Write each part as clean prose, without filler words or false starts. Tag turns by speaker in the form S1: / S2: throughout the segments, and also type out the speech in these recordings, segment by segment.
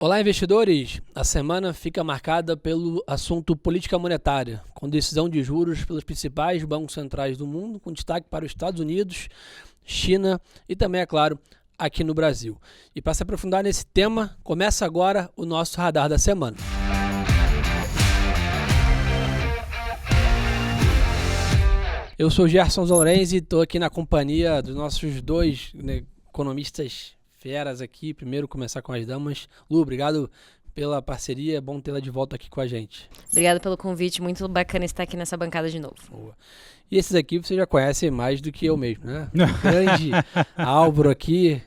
S1: Olá, investidores! A semana fica marcada pelo assunto política monetária, com decisão de juros pelos principais bancos centrais do mundo, com destaque para os Estados Unidos, China e também, é claro, aqui no Brasil. E para se aprofundar nesse tema, começa agora o nosso Radar da Semana. Eu sou Gerson Zorenzi e estou aqui na companhia dos nossos dois economistas feras aqui. Primeiro começar com as damas. Lu, obrigado pela parceria, é bom tê-la de volta aqui com a gente.
S2: Obrigada pelo convite, muito bacana estar aqui nessa bancada de novo.
S1: Boa. E esses aqui você já conhece mais do que eu mesmo, né? Grande Álvaro aqui,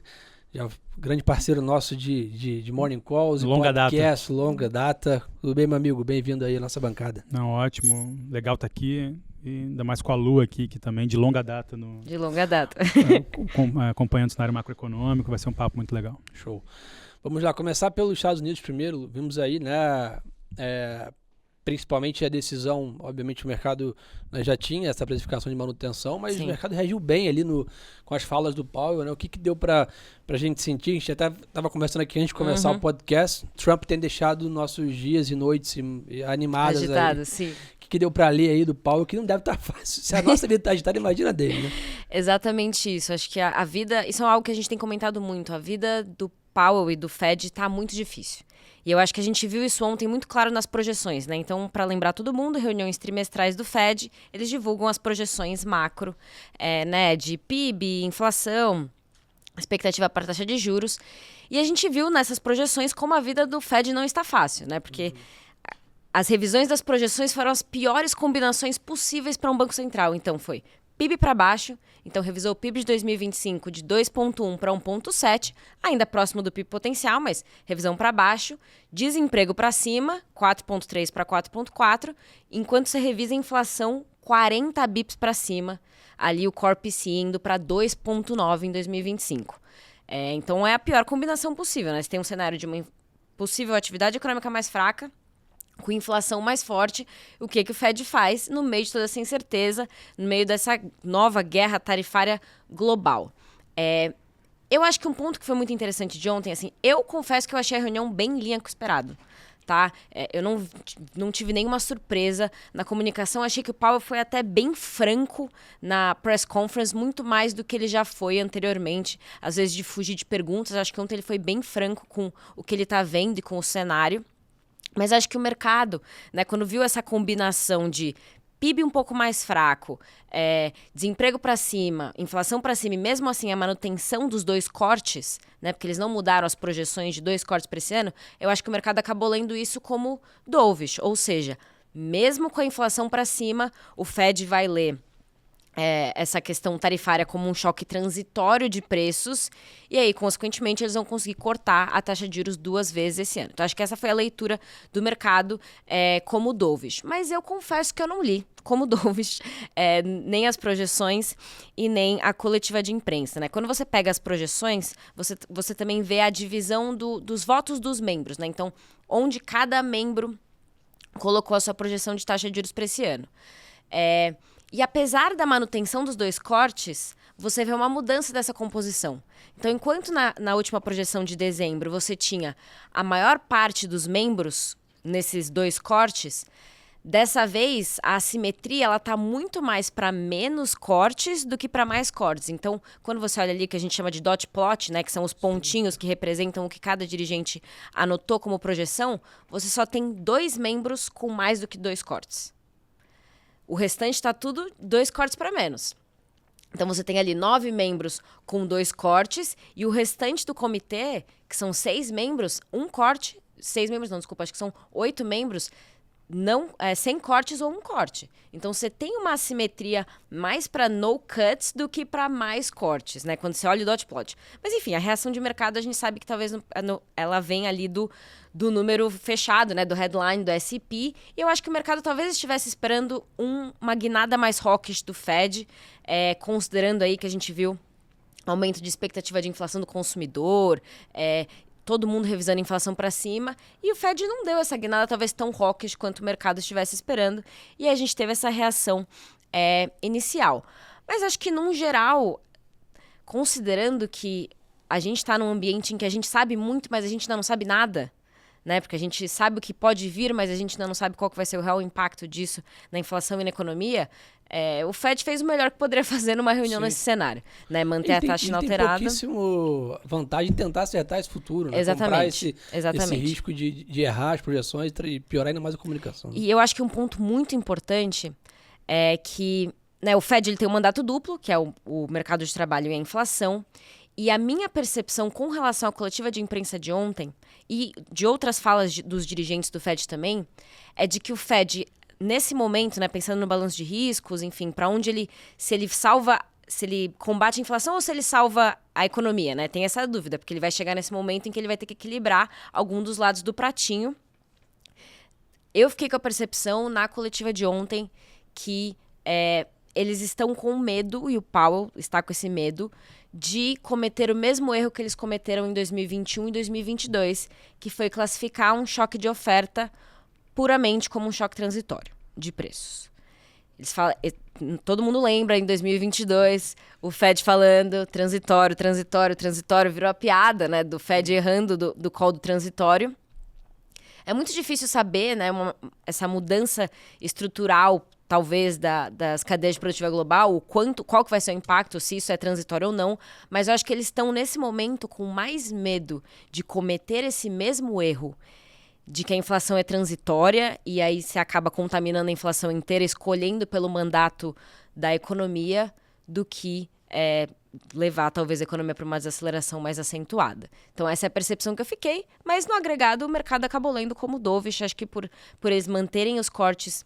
S1: já grande parceiro nosso de Morning Calls,
S3: longa
S1: podcast, longa data. Tudo bem, meu amigo? Bem-vindo aí à nossa bancada.
S3: Não, ótimo, legal estar aqui. E ainda mais com a Lu aqui, que também de longa data.
S2: De longa data.
S3: Acompanhando o cenário macroeconômico, vai ser um papo muito legal.
S1: Show. Vamos lá, começar pelos Estados Unidos primeiro. Vimos aí, né, principalmente a decisão, obviamente o mercado já tinha essa precificação de manutenção, mas
S2: Sim.
S1: O mercado reagiu bem ali com as falas do Powell, né? O que deu pra gente sentir? A gente até estava conversando aqui antes de começar o podcast. Trump tem deixado nossos dias e noites animadas.
S2: Agitados,
S1: aí.
S2: sim.
S1: O que deu pra ler aí do Powell, que não deve estar fácil. Se a nossa vida está agitada, imagina dele, né?
S2: Exatamente isso. Acho que a vida, isso é algo que a gente tem comentado muito, a vida do Powell e do Fed está muito difícil. E eu acho que a gente viu isso ontem muito claro nas projeções, né? Então, para lembrar todo mundo, reuniões trimestrais do Fed, eles divulgam as projeções macro, né, de PIB, inflação, expectativa para a taxa de juros. E a gente viu nessas projeções como a vida do Fed não está fácil, né? Porque as revisões das projeções foram as piores combinações possíveis para um banco central. Então, foi PIB para baixo, então revisou o PIB de 2025 de 2,1 para 1,7, ainda próximo do PIB potencial, mas revisão para baixo, desemprego para cima, 4,3 para 4,4, enquanto você revisa a inflação 40 bips para cima, ali o Core PCE indo para 2,9 em 2025. Então é a pior combinação possível, né? Você tem um cenário de uma possível atividade econômica mais fraca, com inflação mais forte, o que o Fed faz no meio de toda essa incerteza, no meio dessa nova guerra tarifária global. Eu acho que um ponto que foi muito interessante de ontem, assim, eu confesso que eu achei a reunião bem em linha com o esperado, tá? Eu não tive nenhuma surpresa na comunicação, achei que o Powell foi até bem franco na press conference, muito mais do que ele já foi anteriormente, às vezes de fugir de perguntas. Acho que ontem ele foi bem franco com o que ele está vendo e com o cenário. Mas acho que o mercado, né, quando viu essa combinação de PIB um pouco mais fraco, desemprego para cima, inflação para cima e mesmo assim a manutenção dos dois cortes, né, porque eles não mudaram as projeções de 2 cortes para esse ano, eu acho que o mercado acabou lendo isso como dovish, ou seja, mesmo com a inflação para cima, o Fed vai ler essa questão tarifária como um choque transitório de preços e aí, consequentemente, eles vão conseguir cortar a taxa de juros 2 vezes esse ano. Então, acho que essa foi a leitura do mercado como dovish. Mas eu confesso que eu não li como dovish nem as projeções e nem a coletiva de imprensa, né? Quando você pega as projeções, você também vê a divisão dos votos dos membros, né? Então, onde cada membro colocou a sua projeção de taxa de juros para esse ano. E apesar da manutenção dos 2 cortes, você vê uma mudança dessa composição. Então, enquanto na última projeção de dezembro você tinha a maior parte dos membros nesses 2 cortes, dessa vez a assimetria está muito mais para menos cortes do que para mais cortes. Então, quando você olha ali que a gente chama de dot plot, né, que são os pontinhos que representam o que cada dirigente anotou como projeção, você só tem 2 membros com mais do que 2 cortes. O restante está tudo 2 cortes para menos. Então, você tem ali 9 membros com 2 cortes e o restante do comitê, que são 6 membros, 1 corte. 6 membros não, desculpa, acho que são 8 membros, sem cortes ou 1 corte. Então, você tem uma assimetria mais para no cuts do que para mais cortes, né? Quando você olha o dot plot. Mas, enfim, a reação de mercado, a gente sabe que talvez ela venha ali do número fechado, né? Do headline, do S&P. E eu acho que o mercado talvez estivesse esperando uma guinada mais hawkish do Fed, considerando aí que a gente viu aumento de expectativa de inflação do consumidor, todo mundo revisando a inflação para cima, e o Fed não deu essa guinada talvez tão hawkish quanto o mercado estivesse esperando, e a gente teve essa reação inicial. Mas acho que, num geral, considerando que a gente está num ambiente em que a gente sabe muito, mas a gente ainda não sabe nada, né? Porque a gente sabe o que pode vir, mas a gente ainda não sabe qual que vai ser o real impacto disso na inflação e na economia. O Fed fez o melhor que poderia fazer numa reunião nesse cenário, né? Manter a taxa inalterada.
S1: Tem pouquíssimo vantagem de tentar acertar esse futuro, né?
S2: Exatamente.
S1: Comprar esse risco de errar as projeções e piorar ainda mais a comunicação. Né?
S2: E eu acho que um ponto muito importante é que, né, o Fed ele tem um mandato duplo, que é o mercado de trabalho e a inflação. E a minha percepção com relação à coletiva de imprensa de ontem e de outras falas dos dirigentes do Fed também, é de que o Fed, nesse momento, né, pensando no balanço de riscos, enfim, para onde se ele combate a inflação ou se ele salva a economia, né? Tem essa dúvida, porque ele vai chegar nesse momento em que ele vai ter que equilibrar algum dos lados do pratinho. Eu fiquei com a percepção na coletiva de ontem que eles estão com medo, e o Powell está com esse medo, de cometer o mesmo erro que eles cometeram em 2021 e 2022, que foi classificar um choque de oferta puramente como um choque transitório de preços. Eles falam, todo mundo lembra, em 2022, o Fed falando transitório, virou a piada, né, do Fed errando do call do transitório. É muito difícil saber, né, essa mudança estrutural, talvez, das cadeias de produtividade global, qual que vai ser o impacto, se isso é transitório ou não, mas eu acho que eles estão, nesse momento, com mais medo de cometer esse mesmo erro, de que a inflação é transitória, e aí se acaba contaminando a inflação inteira, escolhendo pelo mandato da economia, do que levar, talvez, a economia para uma desaceleração mais acentuada. Então, essa é a percepção que eu fiquei, mas no agregado, o mercado acabou lendo como dovish, acho que por eles manterem os cortes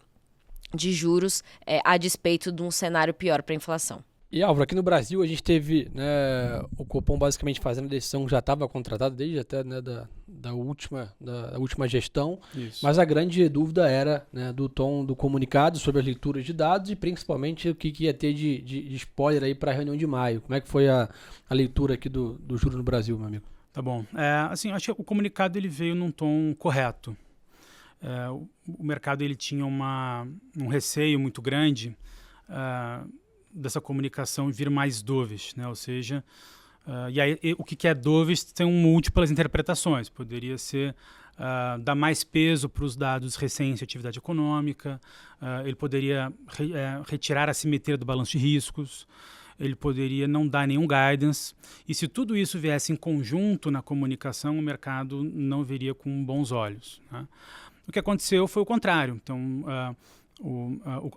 S2: de juros a despeito de um cenário pior para a inflação.
S1: E, Álvaro, aqui no Brasil a gente teve, né, o Copom basicamente fazendo a decisão que já estava contratada desde até, né, da última gestão. Isso. Mas a grande dúvida era, né, do tom do comunicado sobre as leituras de dados e principalmente o que ia ter de spoiler aí para a reunião de maio. Como é que foi a leitura aqui do juro no Brasil, meu amigo?
S3: Tá bom. Assim, acho que o comunicado ele veio num tom correto. O mercado ele tinha um receio muito grande dessa comunicação vir mais dovish, né? Ou seja, e aí o que é dovish tem múltiplas interpretações. Poderia ser dar mais peso para os dados recentes de atividade econômica, ele poderia retirar a simetria do balanço de riscos, ele poderia não dar nenhum guidance, e se tudo isso viesse em conjunto na comunicação, o mercado não veria com bons olhos, né? O que aconteceu foi o contrário. Então,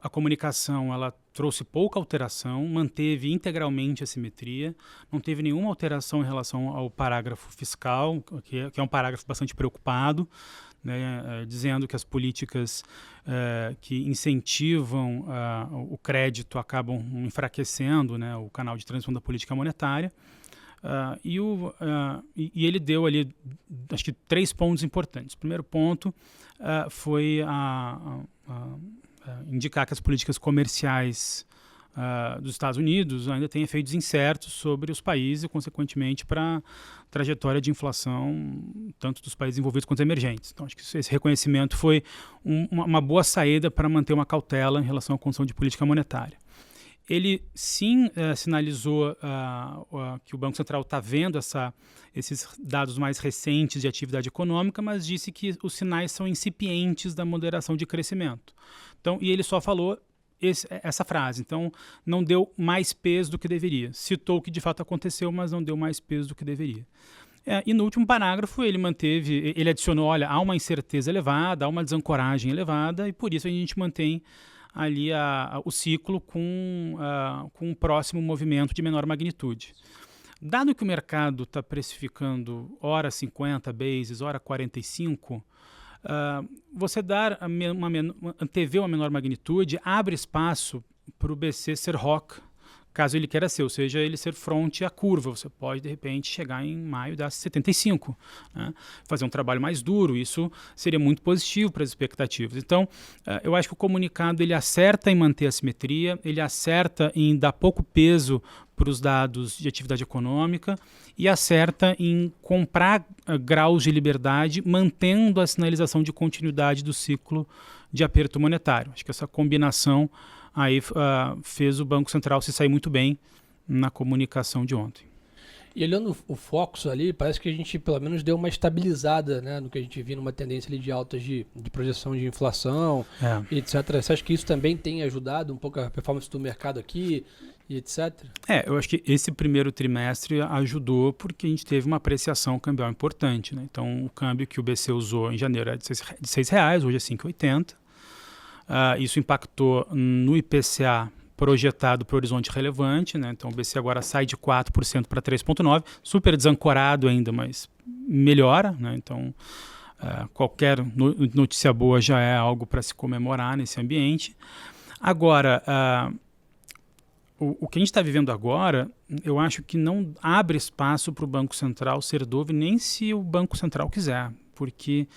S3: a comunicação ela trouxe pouca alteração, manteve integralmente a simetria, não teve nenhuma alteração em relação ao parágrafo fiscal, que é um parágrafo bastante preocupado, né, dizendo que as políticas que incentivam o crédito acabam enfraquecendo, né, o canal de transmissão da política monetária. E ele deu ali, acho que 3 pontos importantes. O primeiro ponto foi indicar que as políticas comerciais dos Estados Unidos ainda têm efeitos incertos sobre os países e, consequentemente, para a trajetória de inflação, tanto dos países envolvidos quanto emergentes. Então, acho que esse reconhecimento foi uma boa saída para manter uma cautela em relação à condição de política monetária. Ele, sim, sinalizou que o Banco Central está vendo esses dados mais recentes de atividade econômica, mas disse que os sinais são incipientes da moderação de crescimento. Então, e ele só falou essa frase. Então, não deu mais peso do que deveria. Citou o que de fato aconteceu, mas não deu mais peso do que deveria. E no último parágrafo ele adicionou, olha, há uma incerteza elevada, há uma desancoragem elevada, e por isso a gente mantém ali o ciclo com um próximo movimento de menor magnitude. Dado que o mercado está precificando hora 50 bases, hora 45, você antever uma menor magnitude abre espaço para o BC ser rock, caso ele queira ser, ou seja, ele ser fronte à curva. Você pode, de repente, chegar em maio das 75, né? Fazer um trabalho mais duro. Isso seria muito positivo para as expectativas. Então, eu acho que o comunicado ele acerta em manter a simetria, ele acerta em dar pouco peso para os dados de atividade econômica e acerta em comprar graus de liberdade, mantendo a sinalização de continuidade do ciclo de aperto monetário. Acho que essa combinação aí fez o Banco Central se sair muito bem na comunicação de ontem.
S1: E olhando o Focus ali, parece que a gente pelo menos deu uma estabilizada, né, no que a gente viu numa tendência ali de altas de projeção de inflação, etc. Você acha que isso também tem ajudado um pouco a performance do mercado aqui, e etc?
S3: Eu acho que esse primeiro trimestre ajudou porque a gente teve uma apreciação cambial importante, né? Então, o câmbio que o BC usou em janeiro era de R$6, hoje é 5,80. Isso impactou no IPCA projetado para o horizonte relevante, né? Então o BC agora sai de 4% para 3,9%, super desancorado ainda, mas melhora, né? Então qualquer notícia boa já é algo para se comemorar nesse ambiente. Agora, o que a gente está vivendo agora, eu acho que não abre espaço para o Banco Central ser dove, nem se o Banco Central quiser, porque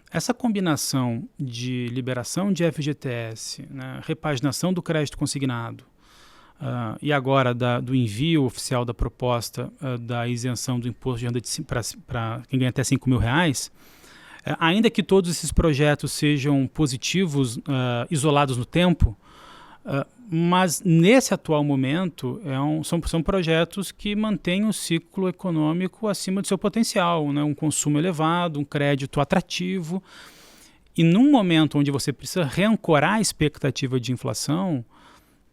S3: essa combinação de liberação de FGTS, né, repaginação do crédito consignado e agora do envio oficial da proposta da isenção do imposto de renda para quem ganha até R$5.000, ainda que todos esses projetos sejam positivos, isolados no tempo, mas nesse atual momento são projetos que mantêm o ciclo econômico acima do seu potencial, né? Um consumo elevado, um crédito atrativo. E num momento onde você precisa reancorar a expectativa de inflação,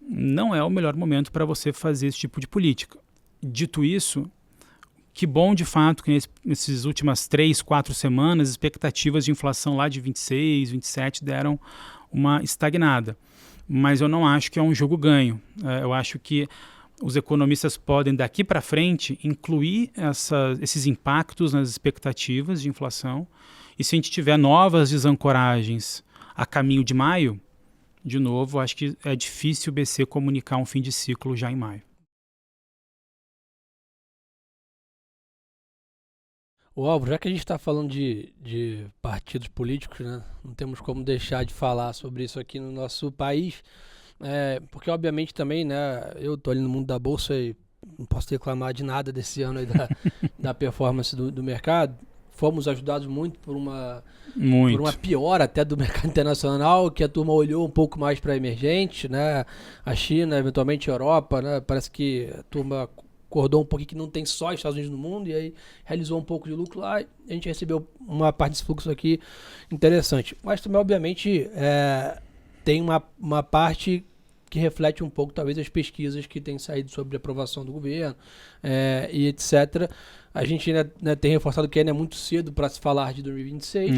S3: não é o melhor momento para você fazer esse tipo de política. Dito isso, que bom de fato que nessas últimas 3, 4 semanas, expectativas de inflação lá de 26, 27 deram uma estagnada. Mas eu não acho que é um jogo ganho. Eu acho que os economistas podem, daqui para frente, incluir esses impactos nas expectativas de inflação. E se a gente tiver novas desancoragens a caminho de maio, de novo, acho que é difícil o BC comunicar um fim de ciclo já em maio.
S1: Álvaro, já que a gente está falando de partidos políticos, né, não temos como deixar de falar sobre isso aqui no nosso país, porque obviamente também, né, eu estou ali no mundo da Bolsa e não posso reclamar de nada desse ano aí da performance do mercado. Fomos ajudados muito por uma piora até do mercado internacional, que a turma olhou um pouco mais para emergente, né, a China, eventualmente a Europa, né, parece que a turma acordou um pouquinho que não tem só Estados Unidos no mundo, e aí realizou um pouco de lucro lá, e a gente recebeu uma parte desse fluxo aqui interessante. Mas também, obviamente, tem uma parte que reflete um pouco, talvez, as pesquisas que têm saído sobre a aprovação do governo, e etc. A gente ainda tem reforçado que ainda é muito cedo para se falar de 2026,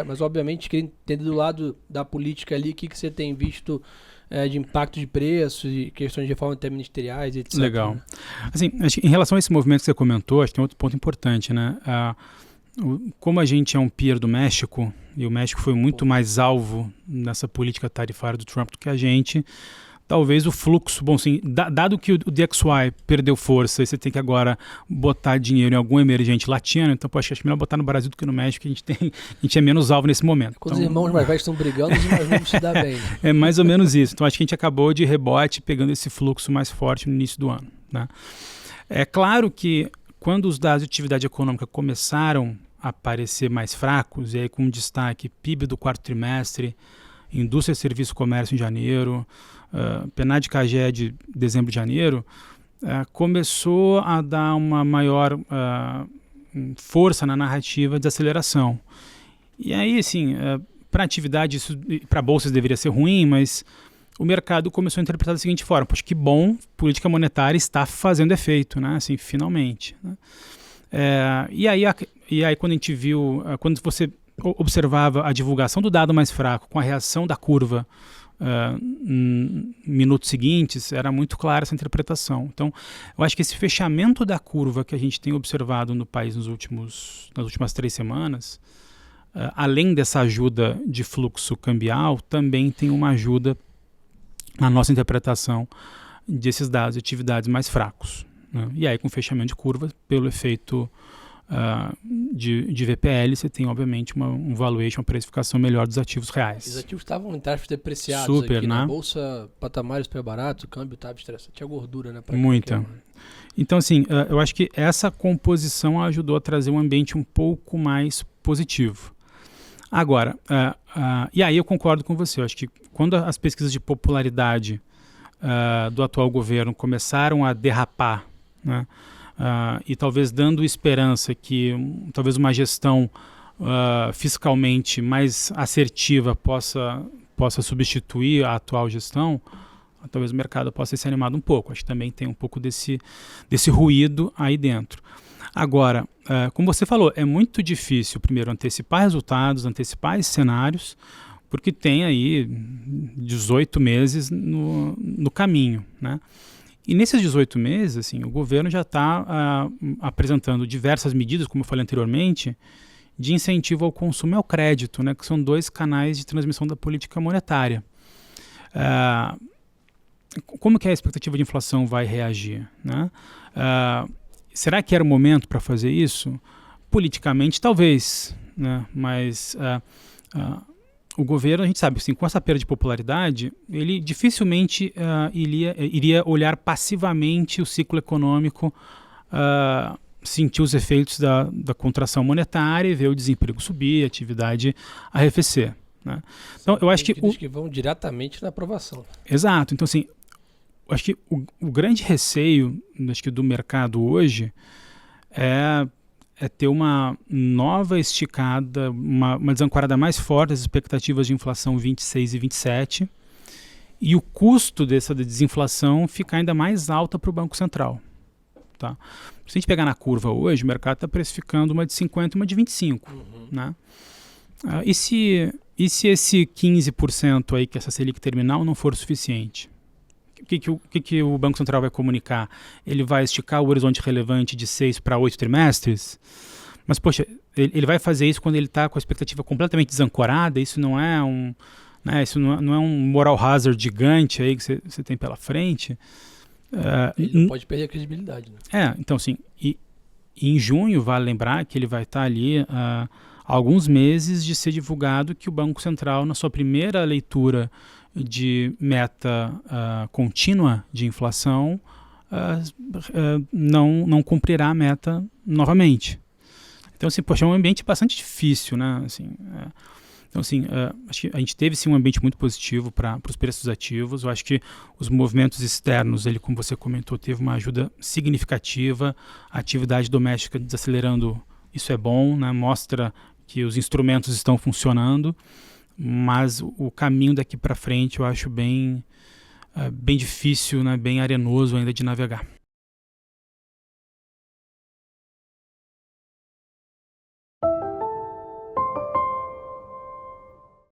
S1: mas, obviamente, queria entender do lado da política ali, o que você tem visto de impacto de preços e questões de reforma interministeriais, etc.
S3: Legal. Assim, em relação a esse movimento que você comentou, acho que é outro ponto importante, né? Como a gente é um peer do México, e o México foi muito mais alvo nessa política tarifária do Trump do que a gente, talvez o fluxo, bom, sim, dado que o DXY perdeu força e você tem que agora botar dinheiro em algum emergente latino, então acho que é melhor botar no Brasil do que no México, que a gente é menos alvo nesse momento.
S1: Quando os irmãos mais velhos estão brigando, os mais novos se dá bem.
S3: É mais ou menos isso. Então acho que a gente acabou de rebote pegando esse fluxo mais forte no início do ano, né? É claro que quando os dados de atividade econômica começaram a aparecer mais fracos, e aí com destaque PIB do quarto trimestre, indústria, serviço e comércio em janeiro, PNAD CAGE de dezembro e janeiro, começou a dar uma maior força na narrativa de desaceleração. E aí, assim, para a atividade, para bolsas deveria ser ruim, mas o mercado começou a interpretar da seguinte forma: poxa, que bom, política monetária está fazendo efeito, né? Assim, finalmente, né? E aí quando a gente viu, quando você observava a divulgação do dado mais fraco com a reação da curva minutos seguintes, era muito clara essa interpretação. Então, eu acho que esse fechamento da curva que a gente tem observado no país nas últimas 3 semanas, além dessa ajuda de fluxo cambial, também tem uma ajuda na nossa interpretação desses dados de atividades mais fracos, né? E aí, com fechamento de curva, pelo efeito de VPL, você tem, obviamente, um valuation, uma precificação melhor dos ativos reais.
S1: Os ativos estavam, entre aspas, depreciados
S3: super,
S1: aqui,
S3: né?
S1: Na bolsa, patamares super baratos, o câmbio estava estressado, tinha gordura, né?
S3: Muita. Então, assim, eu acho que essa composição ajudou a trazer um ambiente um pouco mais positivo. Agora, e aí eu concordo com você, eu acho que quando as pesquisas de popularidade do atual governo começaram a derrapar, né, e talvez dando esperança que talvez uma gestão fiscalmente mais assertiva possa substituir a atual gestão, talvez o mercado possa ser animado um pouco. Acho que também tem um pouco desse ruído aí dentro. Agora, como você falou, é muito difícil, primeiro, antecipar resultados, antecipar esses cenários, porque tem aí 18 meses no caminho, né? E nesses 18 meses, assim, o governo já está apresentando diversas medidas, como eu falei anteriormente, de incentivo ao consumo e ao crédito, né, que são 2 canais de transmissão da política monetária. Como que a expectativa de inflação vai reagir, né? Será que era o momento para fazer isso? Politicamente, talvez, né? Mas o governo, a gente sabe, assim, com essa perda de popularidade, ele dificilmente iria olhar passivamente o ciclo econômico, sentir os efeitos da contração monetária e ver o desemprego subir, a atividade arrefecer, né? Então, eu acho que
S1: vão diretamente na aprovação.
S3: Exato. Então, assim, acho que o grande receio, acho que, do mercado hoje é ter uma nova esticada, uma desancorada mais forte das expectativas de inflação 26 e 27, e o custo dessa desinflação ficar ainda mais alta para o Banco Central. Tá? Se a gente pegar na curva hoje, o mercado está precificando uma de 50 e uma de 25. Né? E se esse 15% aí, que essa Selic terminal, não for suficiente? O que o Banco Central vai comunicar? Ele vai esticar o horizonte relevante de 6 para 8 trimestres? Mas, poxa, ele vai fazer isso quando ele está com a expectativa completamente desancorada? Isso não é isso não é um moral hazard gigante aí que você tem pela frente?
S1: Ele não pode perder a credibilidade, né?
S3: Então, assim, e em junho, vale lembrar que ele vai estar ali há alguns meses de ser divulgado que o Banco Central, na sua primeira leitura de meta contínua de inflação, não cumprirá a meta novamente. Então, assim, poxa, é um ambiente bastante difícil, né? Assim, então, assim, acho que a gente teve, sim, um ambiente muito positivo para os preços ativos. Eu acho que os movimentos externos, como você comentou, teve uma ajuda significativa. A atividade doméstica desacelerando, isso é bom, né? Mostra que os instrumentos estão funcionando. Mas o caminho daqui para frente eu acho bem difícil, né? Bem arenoso ainda de navegar.